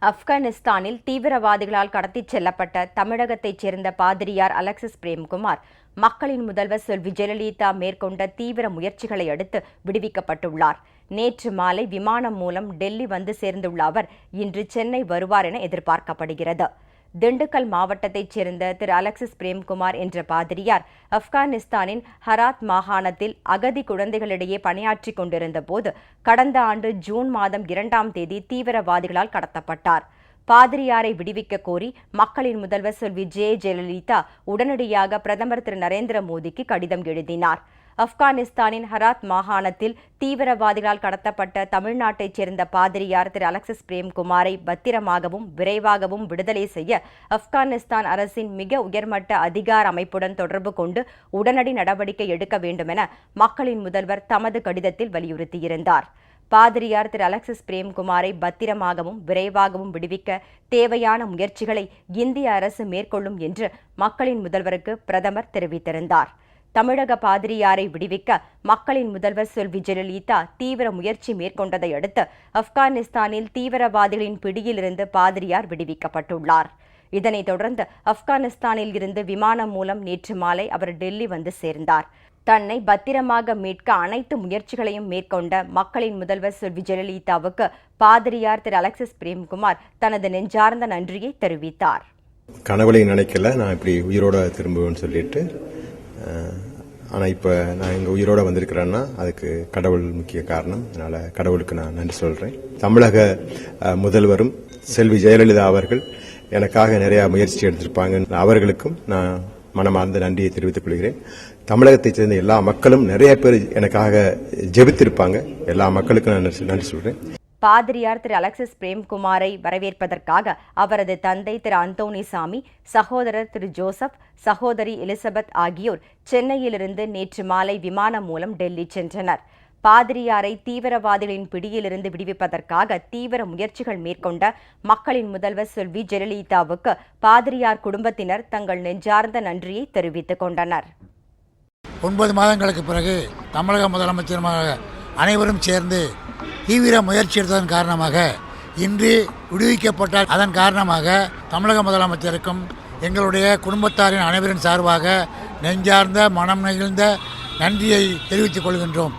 ஆப்கானிஸ்தானில் தீவிரவாதிகளால் கடத்திச் செல்லப்பட்ட தமிழகத்தைச் சேர்ந்த பாதிரியார் அலெக்சிஸ் பிரேம்குமார் மக்களின் முதல்வர் செல்வி ஜெயலலிதா மேற்கொண்ட தீவிர முயற்சிகளை அடுத்து விடுவிக்கப்பட்டுள்ளார். நேற்று மாலை விமானம் மூலம் டெல்லி வந்து சேர்ந்துள்ள அவர் இன்று சென்னை வருவார் என எதிர்பார்க்கப்படுகிறது. திண்டுக்கல் மாவட்டத்தைச் சேர்ந்த திரு அலெக்சிஸ் பிரேம்குமார் என்ற பாதிரியார் ஆப்கானிஸ்தானின் ஹராத் மாகாணத்தில் அகதி குழந்தைகளிடையே பணியாற்றிக் கொண்டிருந்த போது கடந்த ஆண்டு ஜூன் மாதம் 2ஆம் தேதி தீவிரவாதிகளால் கடத்தப்பட்டார். பாதிரியாரை விடுவிக்க கோரி மக்களின் முதல்வர் செல்வி ஜெயலலிதா உடனடியாக பிரதமர் திரு நரேந்திர மோடிக்கு கடிதம் எழுதினார். ஆப்கானிஸ்தானின் ஹராத் மாகாணத்தில் தீவிரவாதிகளால் கடத்தப்பட்ட தமிழ்நாட்டைச் சேர்ந்த பாதிரியார் திரு அலெக்சிஸ் பிரேம்குமாரை பத்திரமாகவும் விரைவாகவும் விடுதலை செய்ய ஆப்கானிஸ்தான் அரசின் மிக உயர்மட்ட அதிகார அமைப்புடன் தொடர்பு கொண்டு உடனடி நடவடிக்கை எடுக்க வேண்டுமென மக்களின் முதல்வர் தமது கடிதத்தில் வலியுறுத்தியிருந்தார். பாதிரியார் திரு அலெக்சிஸ் பிரேம்குமாரை பத்திரமாகவும் விரைவாகவும் விடுவிக்க தேவையான முயற்சிகளை இந்திய அரசு மேற்கொள்ளும் என்று மக்களின் முதல்வருக்கு பிரதமர் தெரிவித்திருந்தார். தமிழக பாதிரியாரை விடுவிக்க மக்களின் முதல்வர் செல்வி ஜெயலலிதா தீவிர முயற்சி மேற்கொண்டதை அடுத்து ஆப்கானிஸ்தானில் தீவிரவாதிகளின் பிடியிலிருந்து பாதிரியார் விடுவிக்கப்பட்டுள்ளார். இதனைத் தொடர்ந்து ஆப்கானிஸ்தானில் இருந்து விமானம் மூலம் நேற்று மாலை அவர் டெல்லி வந்து சேர்ந்தார். தன்னை பத்திரமாக மீட்க அனைத்து முயற்சிகளையும் மேற்கொண்ட மக்களின் முதல்வர் செல்வி ஜெயலலிதாவுக்கு பாதிரியார் திரு அலெக்சிஸ் பிரேம்குமார் தனது நெஞ்சார்ந்த நன்றியை தெரிவித்தார். கனவுலையும் நினைக்கல நான் இப்படி உயிரோட திரும்புவேன்னு சொல்லிட்டு, ஆனால் இப்போ நான் இங்கே உயிரோடு வந்திருக்கிறேன்னா அதுக்கு கடவுள் முக்கிய காரணம். அதனால் கடவுளுக்கு நான் நன்றி சொல்கிறேன். தமிழக முதல்வரும் செல்வி ஜெயலலிதா அவர்கள் எனக்காக நிறையா முயற்சி எடுத்திருப்பாங்க. அவர்களுக்கும் நான் மனமார்ந்த நன்றியை தெரிவித்துக் கொள்கிறேன். தமிழகத்தைச் சேர்ந்த எல்லா மக்களும் நிறைய பேர் எனக்காக ஜெபித்திருப்பாங்க. எல்லா மக்களுக்கும் நான் நன்றி சொல்கிறேன். பாதிரியார் திரு அலெக்சிஸ் பிரேம்குமாரை வரவேற்பதற்காக அவரது தந்தை திரு அந்தோணிசாமி, சகோதரர் திரு ஜோசப், சகோதரி எலிசபெத் ஆகியோர் சென்னையிலிருந்து நேற்று மாலை விமானம் மூலம் டெல்லி சென்றனர். பாதிரியாரை தீவிரவாதிகளின் பிடியிலிருந்து விடுவிப்பதற்காக தீவிர முயற்சிகள் மேற்கொண்ட மக்களின் முதல்வர் செல்வி ஜெயலலிதாவுக்கு பாதிரியார் குடும்பத்தினர் தங்கள் நெஞ்சார்ந்த நன்றியை தெரிவித்துக் கொண்டனர். 9 மாதங்களுக்கு பிறகு தமிழக முதலமைச்சருமாக அனைவரும் சேர்ந்து தீவிர முயற்சி எடுத்ததன் காரணமாக இன்று விடுவிக்கப்பட்டார். அதன் காரணமாக தமிழக முதலமைச்சருக்கும் எங்களுடைய குடும்பத்தாரின் அனைவரின் சார்பாக நெஞ்சார்ந்த மனம் நெகிழ்ந்த நன்றியை தெரிவித்துக் கொள்கின்றோம்.